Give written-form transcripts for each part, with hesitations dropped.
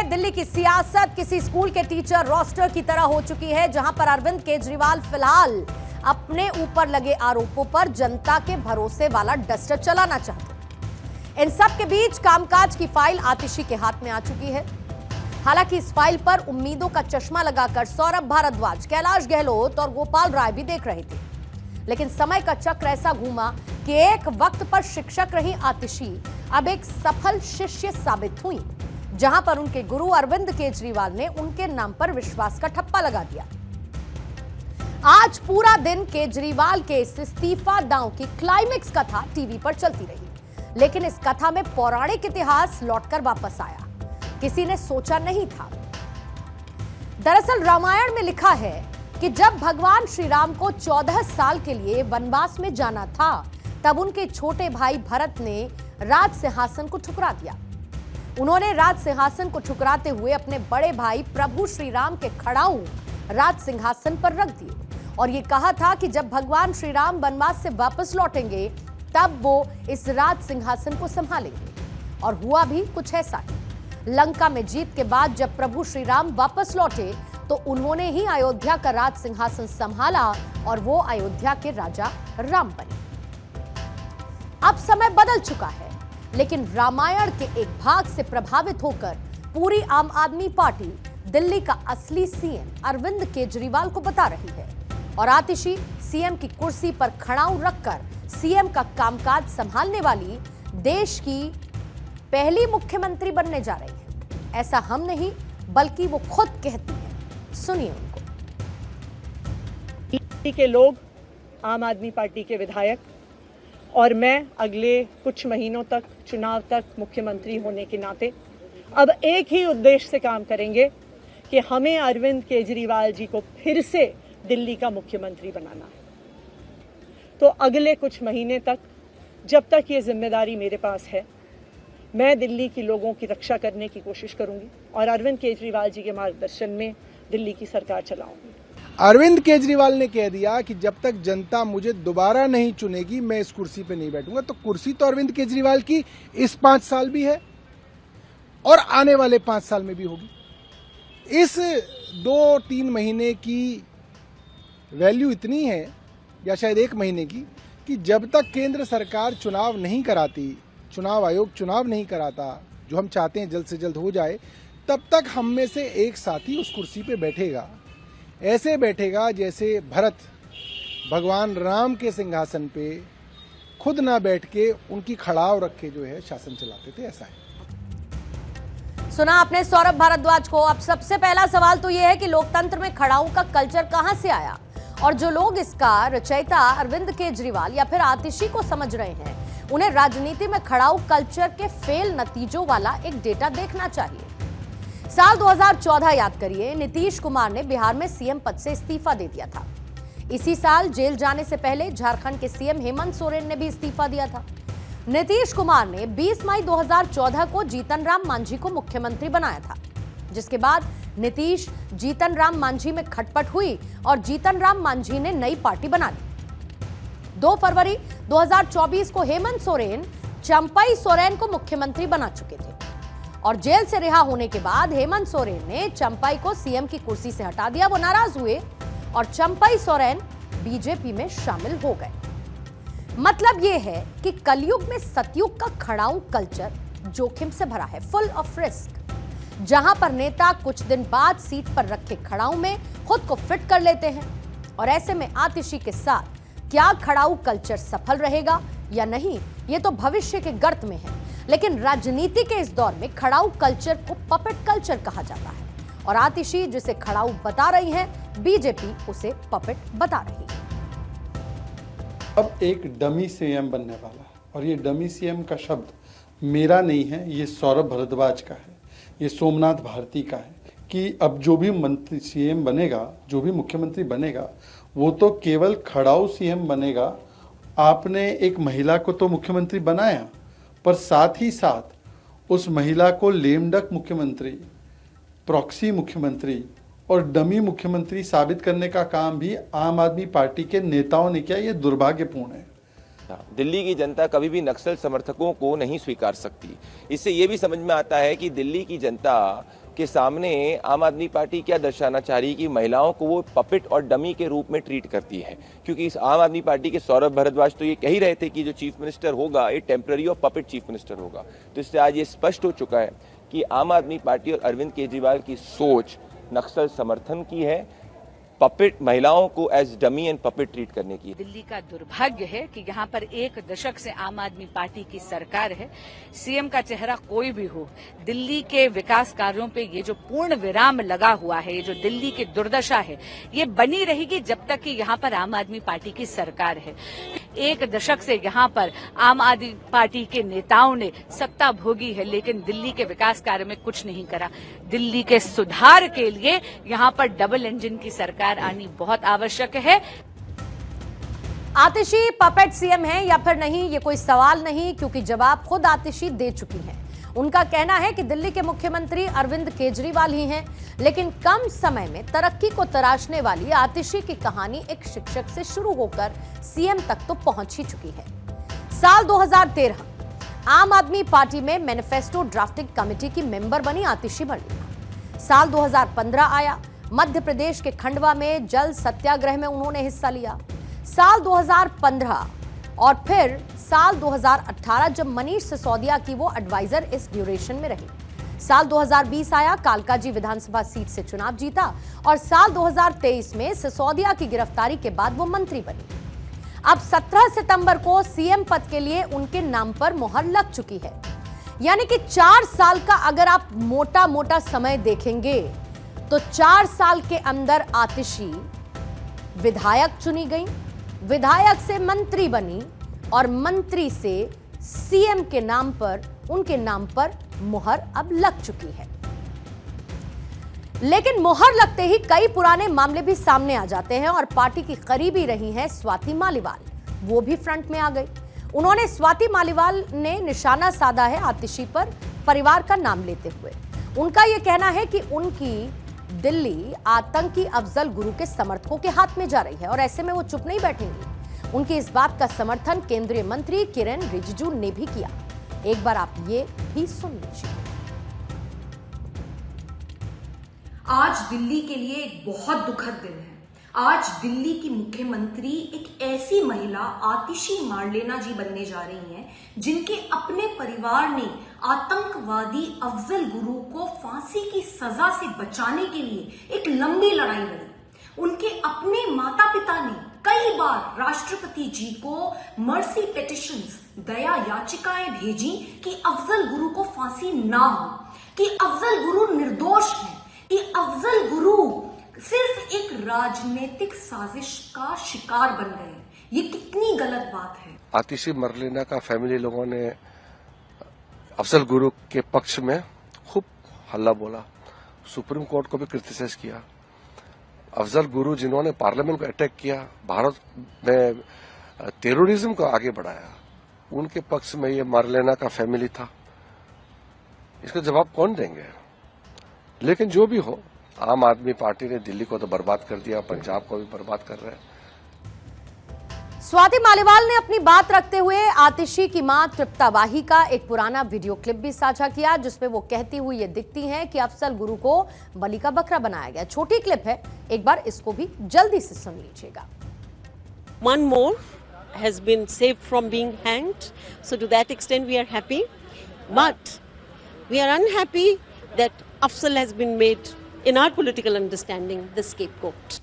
में दिल्ली की सियासत किसी स्कूल के टीचर रोस्टर की तरह हो चुकी है, जहां पर अरविंद केजरीवाल फिलहाल अपने ऊपर लगे आरोपों पर जनता के भरोसे वाला डस्टर चलाना चाहते हैं। इन सब के बीच कामकाज की फाइल आतिशी के हाथ में आ चुकी है। हालांकि इस फाइल पर उम्मीदों का चश्मा लगाकर सौरभ भारद्वाज, कैलाश गहलोत और गोपाल राय भी देख रहे थे, लेकिन समय का चक्र ऐसा घूमा कि एक वक्त पर शिक्षक रही आतिशी अब एक सफल शिष्य साबित हुई, जहां पर उनके गुरु अरविंद केजरीवाल ने उनके नाम पर विश्वास का ठप्पा लगा दिया। आज पूरा दिन केजरीवाल के इस इस्तीफा दांव की क्लाइमेक्स कथा टीवी पर चलती रही, लेकिन इस कथा में पौराणिक इतिहास लौटकर वापस आया। किसी ने सोचा नहीं था। दरअसल रामायण में लिखा है कि जब भगवान श्री राम को 14 साल के लिए वनवास में जाना था, तब उनके छोटे भाई भरत ने राज सिंहासन को ठुकरा दिया। उन्होंने राज सिंहासन को ठुकराते हुए अपने बड़े भाई प्रभु श्री राम के खड़ाऊ राज सिंहासन पर रख दिए और ये कहा था कि जब भगवान श्री राम वनवास से वापस लौटेंगे तब वो इस राज सिंहासन को संभालेंगे। और हुआ भी कुछ ऐसा ही। लंका में जीत के बाद जब प्रभु श्री राम वापस लौटे तो उन्होंने ही अयोध्या का राज सिंहासन संभाला और वो अयोध्या के राजा राम बने। अब समय बदल चुका है, लेकिन रामायण के एक भाग से प्रभावित होकर पूरी आम आदमी पार्टी दिल्ली का असली सीएम अरविंद केजरीवाल को बता रही है और आतिशी सीएम की कुर्सी पर खड़ाऊ रखकर सीएम का कामकाज संभालने वाली देश की पहली मुख्यमंत्री बनने जा रही है। ऐसा हम नहीं बल्कि वो खुद कहती है। सुनिए उनको। दिल्ली के लोग, आम आदमी पार्टी के विधायक और मैं अगले कुछ महीनों तक, चुनाव तक मुख्यमंत्री होने के नाते अब एक ही उद्देश्य से काम करेंगे कि हमें अरविंद केजरीवाल जी को फिर से दिल्ली का मुख्यमंत्री बनाना है। तो अगले कुछ महीने तक, जब तक ये जिम्मेदारी मेरे पास है, मैं दिल्ली के लोगों की रक्षा करने की कोशिश करूंगी और अरविंद केजरीवाल जी के मार्गदर्शन में दिल्ली की सरकार चलाऊंगी। अरविंद केजरीवाल ने कह दिया कि जब तक जनता मुझे दोबारा नहीं चुनेगी मैं इस कुर्सी पे नहीं बैठूंगा। तो कुर्सी तो अरविंद केजरीवाल की इस 5 साल भी है और आने वाले 5 साल में भी होगी। इस 2-3 महीने की वैल्यू इतनी है, या शायद 1 महीने की, कि जब तक केंद्र सरकार चुनाव नहीं कराती, चुनाव आयोग चुनाव नहीं कराता, जो हम चाहते हैं जल्द से जल्द हो जाए, तब तक हम में से एक साथी उस कुर्सी पे बैठेगा। ऐसे बैठेगा जैसे भरत भगवान राम के सिंहासन पे खुद ना बैठ के उनकी खड़ाव रख के जो है शासन चलाते थे, ऐसा है। सुना आपने सौरभ भारद्वाज को। अब सबसे पहला सवाल तो यह है कि लोकतंत्र में खड़ाऊ का कल्चर कहां से आया और जो लोग इसका रचयिता अरविंद केजरीवाल या फिर आतिशी को समझ रहे हैं, उन्हें राजनीति में खड़ाऊ कल्चर के फेल नतीजों वाला एक डेटा देखना चाहिए। साल 2014 याद करिए, नीतीश कुमार ने बिहार में सीएम पद से इस्तीफा दे दिया था। इसी साल जेल जाने से पहले झारखंड के सीएम हेमंत सोरेन ने भी इस्तीफा दिया था। नीतीश कुमार ने 20 मई 2014 को जीतन राम मांझी को मुख्यमंत्री बनाया था, जिसके बाद नीतीश जीतन राम मांझी में खटपट हुई और जीतन राम मांझी ने नई पार्टी बना ली। 2 फरवरी 2024 को हेमंत सोरेन चंपई सोरेन को मुख्यमंत्री बना चुके थे और जेल से रिहा होने के बाद हेमंत सोरेन ने चंपई को सीएम की कुर्सी से हटा दिया। वो नाराज हुए और चंपई सोरेन बीजेपी में शामिल हो गए। मतलब यह है कि कलयुग में सतयुग का खड़ाऊ कल्चर जोखिम से भरा है, फुल ऑफ रिस्क, जहां पर नेता कुछ दिन बाद सीट पर रखे खड़ाऊ में खुद को फिट कर लेते हैं। और ऐसे में आतिशी के साथ क्या खड़ाऊ कल्चर सफल रहेगा या नहीं, ये तो भविष्य के गर्त में है। लेकिन राजनीति के इस दौर में खड़ाऊ कल्चर को पपेट कल्चर कहा जाता है और आतिशी जिसे खड़ाऊ बता रही है, बीजेपी उसे पपेट बता रही है। अब एक डमी सीएम बनने वाला है और ये डमी सीएम का शब्द मेरा नहीं है, ये सौरभ भारद्वाज का है, ये सोमनाथ भारती का है कि अब जो भी मंत्री सीएम बनेगा, जो भी मुख्यमंत्री बनेगा, वो तो केवल खड़ाऊ सीएम बनेगा। आपने एक महिला को तो मुख्यमंत्री बनाया, पर साथ ही साथ उस महिला को लेमडक मुख्यमंत्री, प्रॉक्सी मुख्यमंत्री और डमी मुख्यमंत्री साबित करने का काम भी आम आदमी पार्टी के नेताओं ने किया। ये दुर्भाग्यपूर्ण है। दिल्ली की जनता कभी भी नक्सल समर्थकों को नहीं स्वीकार सकती। इससे ये भी समझ में आता है कि दिल्ली की जनता के सामने आम आदमी पार्टी क्या दर्शाना चाह रही है कि महिलाओं को वो पपेट और डमी के रूप में ट्रीट करती है। क्योंकि इस आम आदमी पार्टी के सौरभ भारद्वाज तो ये कह ही रहे थे कि जो चीफ मिनिस्टर होगा ये टेम्पररी और पपेट चीफ मिनिस्टर होगा। तो इससे आज ये स्पष्ट हो चुका है कि आम आदमी पार्टी और अरविंद केजरीवाल की सोच नक्सल समर्थन की है, पपेट महिलाओं को as dummy and puppet treat करने की। दिल्ली का दुर्भाग्य है कि यहाँ पर एक दशक से आम आदमी पार्टी की सरकार है। सीएम का चेहरा कोई भी हो, दिल्ली के विकास कार्यों पे ये जो पूर्ण विराम लगा हुआ है, ये जो दिल्ली की दुर्दशा है, ये बनी रहेगी जब तक कि यहाँ पर आम आदमी पार्टी की सरकार है। एक दशक से यहाँ पर आम आदमी पार्टी के नेताओं ने सत्ता भोगी है, लेकिन दिल्ली के विकास कार्य में कुछ नहीं करा। दिल्ली के सुधार के लिए यहाँ पर डबल इंजन की सरकार आनी बहुत आवश्यक है। आतिशी पपेट सीएम है या फिर नहीं, ये कोई सवाल नहीं, क्योंकि जवाब खुद आतिशी दे चुकी हैं। उनका कहना है कि दिल्ली के मुख्यमंत्री अरविंद केजरीवाल ही हैं, लेकिन कम समय में तरक्की को तराशने वाली आतिशी की कहानी एक शिक्षक से शुरू होकर सीएम तक तो पहुंच ही चुकी है। साल 2013 आम आदमी पार्टी में मैनिफेस्टो ड्राफ्टिंग कमेटी की मेंबर बनी आतिशी मरलेना। साल 2015 आया, मध्य प्रदेश के खंडवा में जल सत्याग्रह में उन्होंने हिस्सा लिया। साल 2015 और फिर साल 2018 जब मनीष सिसोदिया की वो एडवाइजर इस ड्यूरेशन में रही। साल 2020 आया, कालकाजी विधानसभा सीट से चुनाव जीता और साल 2023 में सिसोदिया की गिरफ्तारी के बाद वो मंत्री बनी। अब 17 सितंबर को सीएम पद के लिए उनके नाम पर मुहर लग चुकी है। यानी कि 4 साल का अगर आप मोटा मोटा समय देखेंगे तो 4 साल के अंदर आतिशी विधायक चुनी गई, विधायक से मंत्री बनी और मंत्री से सीएम के नाम पर, उनके नाम पर मुहर अब लग चुकी है। लेकिन मुहर लगते ही कई पुराने मामले भी सामने आ जाते हैं और पार्टी की करीबी रही हैं स्वाति मालीवाल, वो भी फ्रंट में आ गई। उन्होंने स्वाति मालीवाल ने निशाना साधा है आतिशी पर परिवार का नाम लेते हुए। उनका यह कहना है कि उनकी दिल्ली आतंकी अफजल गुरु के समर्थकों के हाथ में जा रही है और ऐसे में वो चुप नहीं बैठेंगी। उनकी इस बात का समर्थन केंद्रीय मंत्री किरेन रिजिजू ने भी किया। एक बार आप ये भी सुन लीजिए। आज दिल्ली के लिए एक बहुत दुखद दिन है। आज दिल्ली की मुख्यमंत्री एक ऐसी महिला आतिशी मारलेना जी बनने जा रही हैं, जिनके अपने परिवार ने आतंकवादी अफजल गुरु को फांसी की सजा से बचाने के लिए एक लंबी लड़ाई लड़ी। उनके अपने माता पिता ने कई बार राष्ट्रपति जी को मर्सी पिटिशंस, दया याचिकाएं भेजी कि अफजल गुरु को फांसी ना हो, कि अफजल गुरु निर्दोष है, कि अफजल गुरु सिर्फ एक राजनीतिक साजिश का शिकार बन गए। ये कितनी गलत बात है। आतिशी मरलेना का फैमिली लोगों ने अफजल गुरु के पक्ष में खूब हल्ला बोला, सुप्रीम कोर्ट को भी क्रिटिसाइज किया। अफजल गुरु जिन्होंने पार्लियामेंट को अटैक किया, भारत में टेररिज्म को आगे बढ़ाया, उनके पक्ष में ये मरलेना का फैमिली था। इसका जवाब कौन देंगे? लेकिन जो भी हो, आम आदमी पार्टी ने दिल्ली को तो बर्बाद कर दिया, पंजाब को भी बर्बाद कर रहे हैं। स्वाति मालीवाल ने अपनी बात रखते हुए आतिशी की मां तृप्ता वाही का एक पुराना वीडियो क्लिप भी साझा किया, जिसमें वो कहती हुई ये दिखती हैं कि अफजल गुरु को बलि का बकरा बनाया गया। छोटी क्लिप है, एक बार इसको भी जल्दी से सुन लीजिएगा। One more has been saved from being hanged, so to that extent we are happy, but we are unhappy that Afzal has been made, in our political understanding, the scapegoat.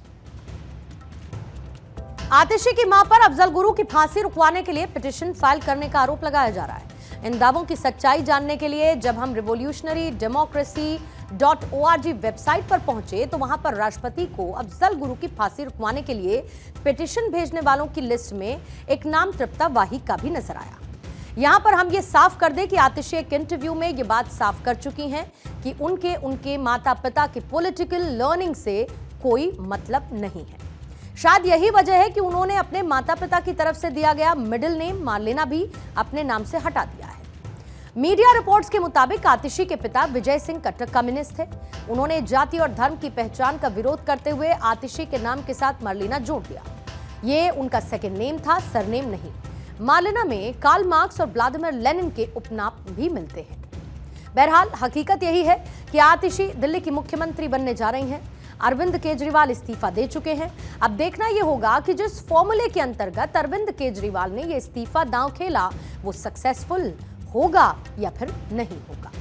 आतिशी की मां पर अफजल गुरु की फांसी रुकवाने के लिए पिटीशन फाइल करने का आरोप लगाया जा रहा है। इन दावों की सच्चाई जानने के लिए जब हम रिवोल्यूशनरी डेमोक्रेसी.org वेबसाइट पर पहुंचे तो वहां पर राष्ट्रपति को अफजल गुरु की फांसी रुकवाने के लिए पिटीशन भेजने वालों की लिस्ट में एक नाम तृप्ता वाही का भी नजर आया। यहां पर हम ये साफ कर दें कि आतिशी एक इंटरव्यू में ये बात साफ कर चुकी हैं कि उनके माता पिता के पॉलिटिकल लर्निंग से कोई मतलब नहीं है। शायद यही वजह है कि उन्होंने अपने माता पिता की तरफ से दिया गया मिडिल नेम मारलेना भी अपने नाम से हटा दिया है। मीडिया रिपोर्ट्स के मुताबिक आतिशी के पिता विजय सिंह कट्टर कम्युनिस्ट थे। उन्होंने जाति और धर्म की पहचान का विरोध करते हुए आतिशी के नाम के साथ मारलेना जोड़ दिया। ये उनका सेकेंड नेम था, सरनेम नहीं। मारलेना में कार्ल मार्क्स और व्लादिमीर लेनिन के उपनाम भी मिलते हैं। बहरहाल हकीकत यही है कि आतिशी दिल्ली की मुख्यमंत्री बनने जा रही हैं। अरविंद केजरीवाल इस्तीफा दे चुके हैं। अब देखना यह होगा कि जिस फॉर्मूले के अंतर्गत अरविंद केजरीवाल ने यह इस्तीफा दांव खेला वो सक्सेसफुल होगा या फिर नहीं होगा।